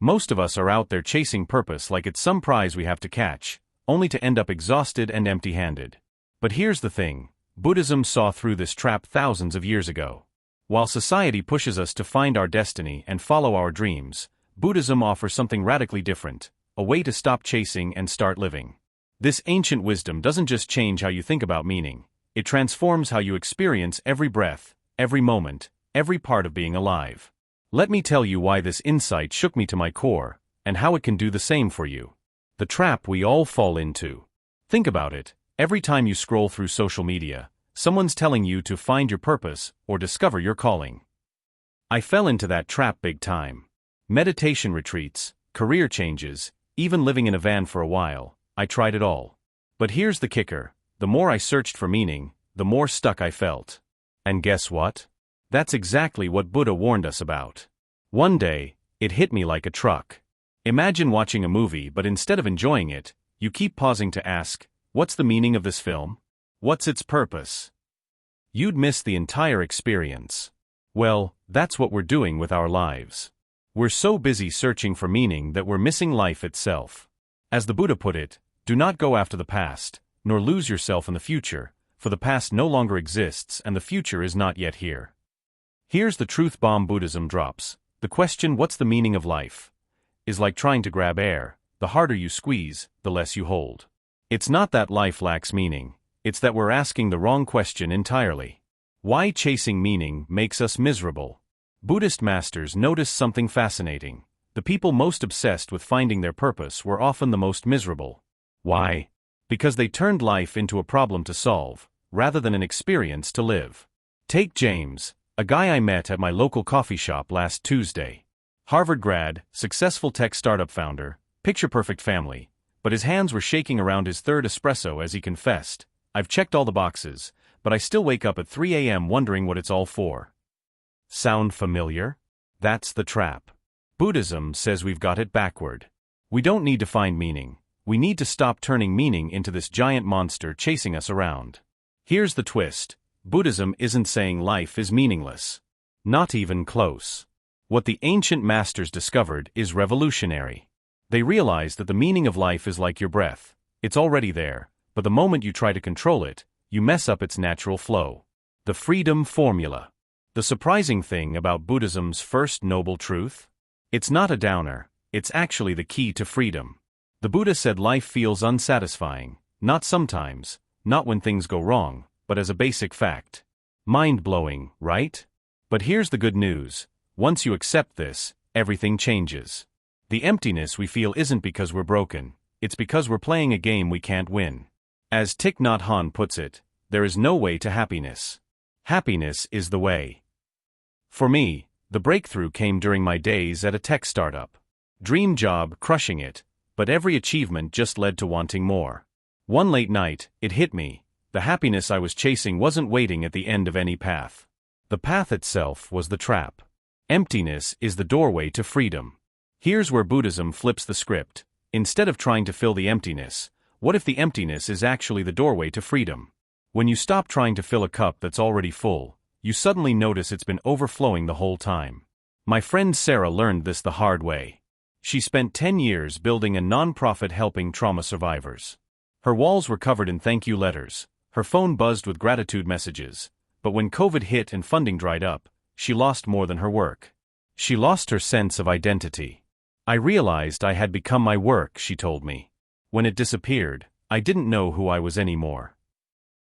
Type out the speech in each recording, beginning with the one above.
Most of us are out there chasing purpose like it's some prize we have to catch, only to end up exhausted and empty-handed. But here's the thing, Buddhism saw through this trap thousands of years ago. While society pushes us to find our destiny and follow our dreams, Buddhism offers something radically different, a way to stop chasing and start living. This ancient wisdom doesn't just change how you think about meaning, it transforms how you experience every breath, every moment, every part of being alive. Let me tell you why this insight shook me to my core, and how it can do the same for you. The trap we all fall into. Think about it, every time you scroll through social media, someone's telling you to find your purpose or discover your calling. I fell into that trap big time. Meditation retreats, career changes, even living in a van for a while, I tried it all. But here's the kicker, the more I searched for meaning, the more stuck I felt. And guess what? That's exactly what Buddha warned us about. One day, it hit me like a truck. Imagine watching a movie but instead of enjoying it, you keep pausing to ask, what's the meaning of this film? What's its purpose? You'd miss the entire experience. Well, that's what we're doing with our lives. We're so busy searching for meaning that we're missing life itself. As the Buddha put it, do not go after the past, nor lose yourself in the future, for the past no longer exists and the future is not yet here. Here's the truth bomb Buddhism drops. The question, what's the meaning of life, is like trying to grab air. The harder you squeeze, the less you hold. It's not that life lacks meaning, it's that we're asking the wrong question entirely. Why chasing meaning makes us miserable. Buddhist masters noticed something fascinating. The people most obsessed with finding their purpose were often the most miserable. Why? Because they turned life into a problem to solve, rather than an experience to live. Take James, a guy I met at my local coffee shop last Tuesday. Harvard grad, successful tech startup founder, picture-perfect family, but his hands were shaking around his third espresso as he confessed, I've checked all the boxes, but I still wake up at 3 a.m. wondering what it's all for. Sound familiar? That's the trap. Buddhism says we've got it backward. We don't need to find meaning. We need to stop turning meaning into this giant monster chasing us around. Here's the twist. Buddhism isn't saying life is meaningless. Not even close. What the ancient masters discovered is revolutionary. They realized that the meaning of life is like your breath. It's already there, but the moment you try to control it, you mess up its natural flow. The freedom formula. The surprising thing about Buddhism's first noble truth? It's not a downer, it's actually the key to freedom. The Buddha said life feels unsatisfying, not sometimes, not when things go wrong, but as a basic fact. Mind-blowing, right? But here's the good news. Once you accept this, everything changes. The emptiness we feel isn't because we're broken, it's because we're playing a game we can't win. As Thich Nhat Hanh puts it, there is no way to happiness. Happiness is the way. For me, the breakthrough came during my days at a tech startup. Dream job, crushing it, but every achievement just led to wanting more. One late night, it hit me. The happiness I was chasing wasn't waiting at the end of any path. The path itself was the trap. Emptiness is the doorway to freedom. Here's where Buddhism flips the script. Instead of trying to fill the emptiness, what if the emptiness is actually the doorway to freedom? When you stop trying to fill a cup that's already full, you suddenly notice it's been overflowing the whole time. My friend Sarah learned this the hard way. She spent 10 years building a non-profit helping trauma survivors. Her walls were covered in thank you letters, her phone buzzed with gratitude messages, but when COVID hit and funding dried up, she lost more than her work. She lost her sense of identity. I realized I had become my work, she told me. When it disappeared, I didn't know who I was anymore.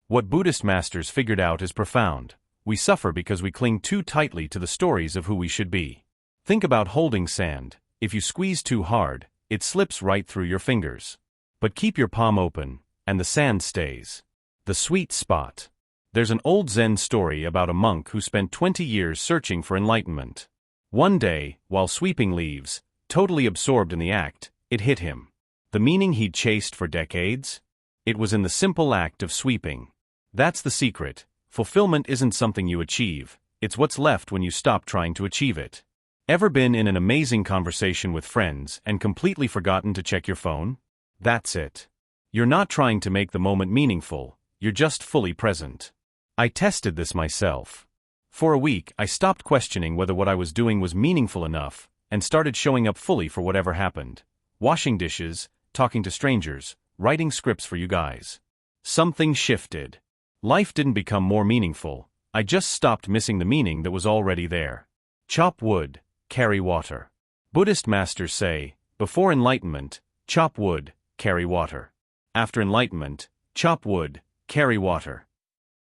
What Buddhist masters figured out is profound. We suffer because we cling too tightly to the stories of who we should be. Think about holding sand. If you squeeze too hard, it slips right through your fingers. But keep your palm open, and the sand stays. The sweet spot. There's an old Zen story about a monk who spent 20 years searching for enlightenment. One day, while sweeping leaves, totally absorbed in the act, it hit him. The meaning he'd chased for decades? It was in the simple act of sweeping. That's the secret. Fulfillment isn't something you achieve, it's what's left when you stop trying to achieve it. Ever been in an amazing conversation with friends and completely forgotten to check your phone? That's it. You're not trying to make the moment meaningful, you're just fully present. I tested this myself. For a week, I stopped questioning whether what I was doing was meaningful enough, and started showing up fully for whatever happened. Washing dishes, talking to strangers, writing scripts for you guys. Something shifted. Life didn't become more meaningful, I just stopped missing the meaning that was already there. Chop wood, carry water. Buddhist masters say, before enlightenment, chop wood, carry water. After enlightenment, chop wood, carry water.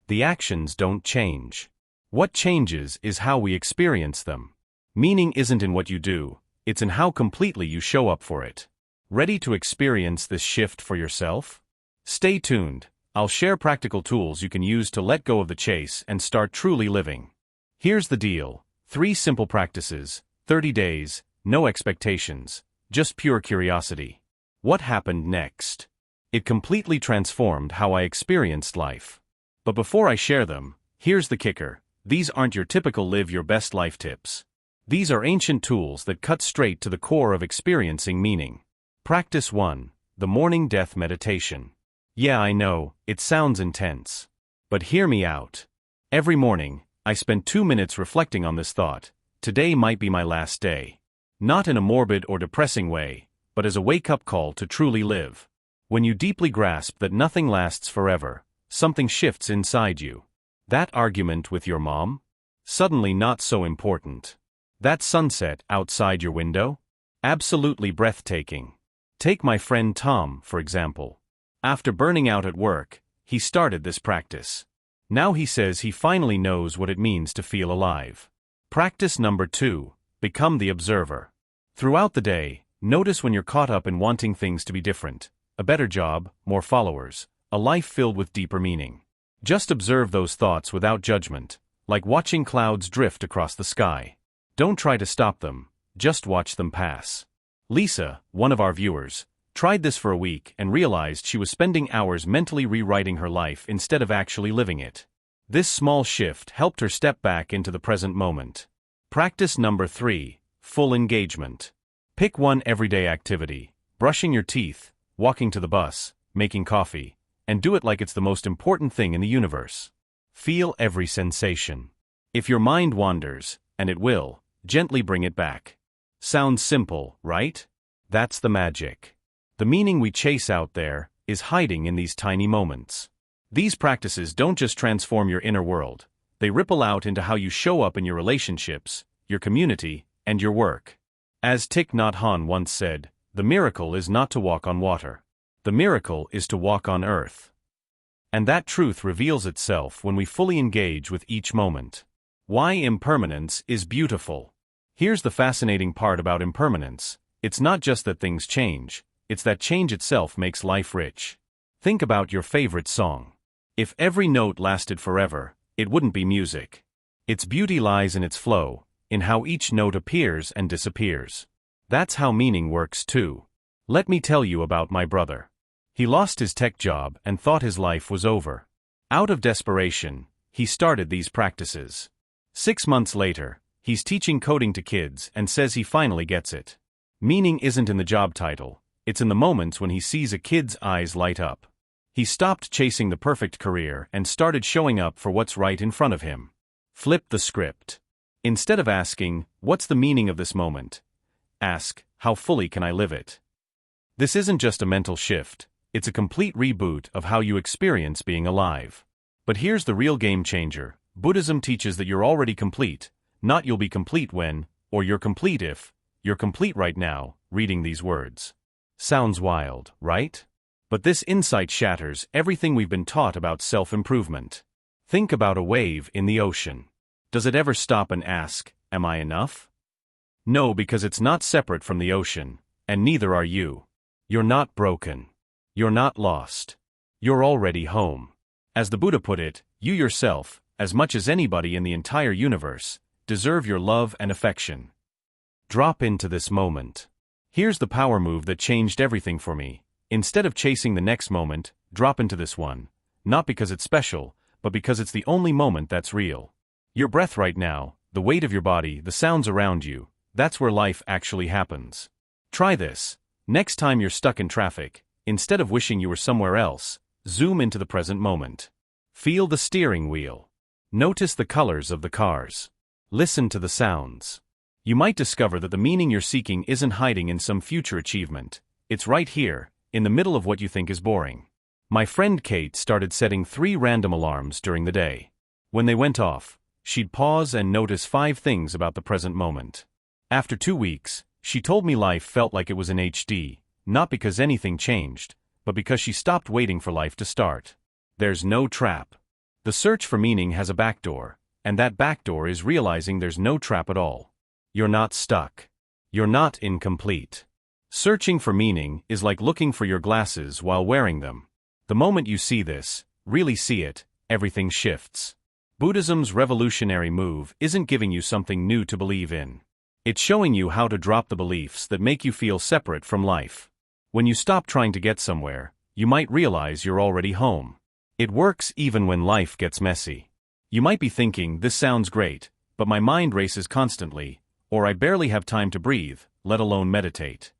The actions don't change. What changes is how we experience them. Meaning isn't in what you do, it's in how completely you show up for it. Ready to experience this shift for yourself? Stay tuned, I'll share practical tools you can use to let go of the chase and start truly living. Here's the deal, 3 simple practices, 30 days, no expectations, just pure curiosity. What happened next? It completely transformed how I experienced life. But before I share them, here's the kicker, these aren't your typical live your best life tips. These are ancient tools that cut straight to the core of experiencing meaning. Practice 1. The Morning Death Meditation. Yeah, I know, it sounds intense. But hear me out. Every morning, I spend 2 minutes reflecting on this thought, today might be my last day. Not in a morbid or depressing way, but as a wake-up call to truly live. When you deeply grasp that nothing lasts forever, something shifts inside you. That argument with your mom? Suddenly not so important. That sunset outside your window? Absolutely breathtaking. Take my friend Tom, for example. After burning out at work, he started this practice. Now he says he finally knows what it means to feel alive. Practice number 2. Become the observer. Throughout the day, notice when you're caught up in wanting things to be different. A better job, more followers, a life filled with deeper meaning. Just observe those thoughts without judgment, like watching clouds drift across the sky. Don't try to stop them, just watch them pass. Lisa, one of our viewers, tried this for a week and realized she was spending hours mentally rewriting her life instead of actually living it. This small shift helped her step back into the present moment. Practice number 3. Full engagement. Pick one everyday activity, brushing your teeth, walking to the bus, making coffee, and do it like it's the most important thing in the universe. Feel every sensation. If your mind wanders, and it will, gently bring it back. Sounds simple, right? That's the magic. The meaning we chase out there is hiding in these tiny moments. These practices don't just transform your inner world, they ripple out into how you show up in your relationships, your community, and your work. As Thich Nhat Hanh once said, the miracle is not to walk on water. The miracle is to walk on earth. And that truth reveals itself when we fully engage with each moment. Why impermanence is beautiful. Here's the fascinating part about impermanence. It's not just that things change, it's that change itself makes life rich. Think about your favorite song. If every note lasted forever, it wouldn't be music. Its beauty lies in its flow, in how each note appears and disappears. That's how meaning works too. Let me tell you about my brother. He lost his tech job and thought his life was over. Out of desperation, he started these practices. 6 months later, he's teaching coding to kids and says he finally gets it. Meaning isn't in the job title, it's in the moments when he sees a kid's eyes light up. He stopped chasing the perfect career and started showing up for what's right in front of him. Flip the script. Instead of asking, what's the meaning of this moment? Ask, how fully can I live it? This isn't just a mental shift, it's a complete reboot of how you experience being alive. But here's the real game changer. Buddhism teaches that you're already complete, not you'll be complete when, or you're complete if, you're complete right now, reading these words. Sounds wild, right? But this insight shatters everything we've been taught about self-improvement. Think about a wave in the ocean. Does it ever stop and ask, am I enough? No, because it's not separate from the ocean, and neither are you. You're not broken. You're not lost. You're already home. As the Buddha put it, you yourself, as much as anybody in the entire universe, deserve your love and affection. Drop into this moment. Here's the power move that changed everything for me. Instead of chasing the next moment, drop into this one. Not because it's special, but because it's the only moment that's real. Your breath right now, the weight of your body, the sounds around you, that's where life actually happens. Try this. Next time you're stuck in traffic, instead of wishing you were somewhere else, zoom into the present moment. Feel the steering wheel. Notice the colors of the cars. Listen to the sounds. You might discover that the meaning you're seeking isn't hiding in some future achievement. It's right here, in the middle of what you think is boring. My friend Kate started setting 3 random alarms during the day. When they went off, she'd pause and notice 5 things about the present moment. After 2 weeks, she told me life felt like it was in HD, not because anything changed, but because she stopped waiting for life to start. There's no trap. The search for meaning has a backdoor, and that backdoor is realizing there's no trap at all. You're not stuck. You're not incomplete. Searching for meaning is like looking for your glasses while wearing them. The moment you see this, really see it, everything shifts. Buddhism's revolutionary move isn't giving you something new to believe in. It's showing you how to drop the beliefs that make you feel separate from life. When you stop trying to get somewhere, you might realize you're already home. It works even when life gets messy. You might be thinking, this sounds great, but my mind races constantly, or I barely have time to breathe, let alone meditate.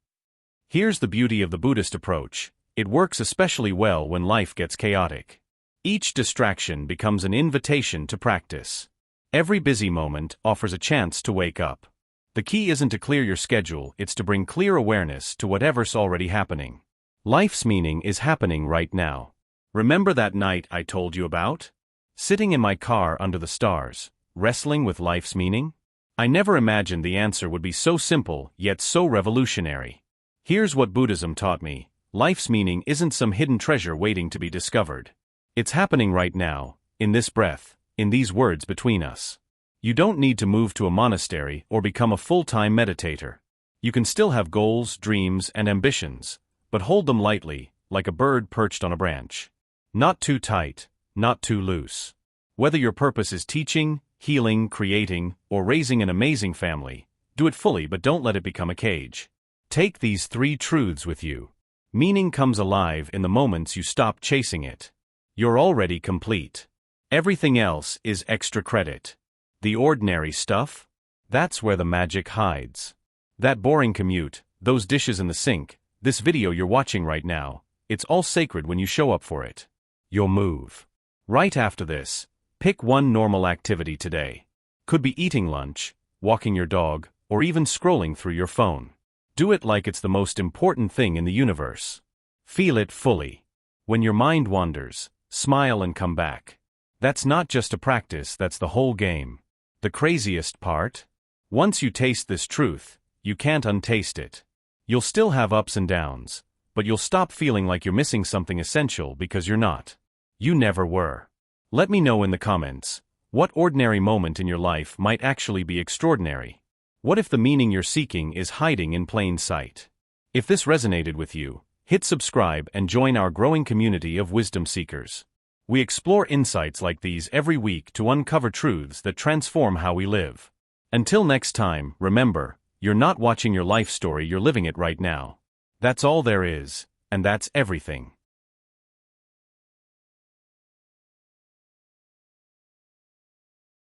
Here's the beauty of the Buddhist approach. It works especially well when life gets chaotic. Each distraction becomes an invitation to practice. Every busy moment offers a chance to wake up. The key isn't to clear your schedule, it's to bring clear awareness to whatever's already happening. Life's meaning is happening right now. Remember that night I told you about? Sitting in my car under the stars, wrestling with life's meaning? I never imagined the answer would be so simple, yet so revolutionary. Here's what Buddhism taught me. Life's meaning isn't some hidden treasure waiting to be discovered. It's happening right now, in this breath, in these words between us. You don't need to move to a monastery or become a full-time meditator. You can still have goals, dreams, and ambitions, but hold them lightly, like a bird perched on a branch. Not too tight, not too loose. Whether your purpose is teaching, healing, creating, or raising an amazing family, do it fully but don't let it become a cage. Take these 3 truths with you. Meaning comes alive in the moments you stop chasing it. You're already complete. Everything else is extra credit. The ordinary stuff? That's where the magic hides. That boring commute, those dishes in the sink, this video you're watching right now, it's all sacred when you show up for it. You'll move. Right after this, pick one normal activity today. Could be eating lunch, walking your dog, or even scrolling through your phone. Do it like it's the most important thing in the universe. Feel it fully. When your mind wanders, smile and come back. That's not just a practice, that's the whole game. The craziest part? Once you taste this truth, you can't untaste it. You'll still have ups and downs, but you'll stop feeling like you're missing something essential because you're not. You never were. Let me know in the comments, what ordinary moment in your life might actually be extraordinary? What if the meaning you're seeking is hiding in plain sight? If this resonated with you, hit subscribe and join our growing community of wisdom seekers. We explore insights like these every week to uncover truths that transform how we live. Until next time, remember, you're not watching your life story, you're living it right now. That's all there is, and that's everything.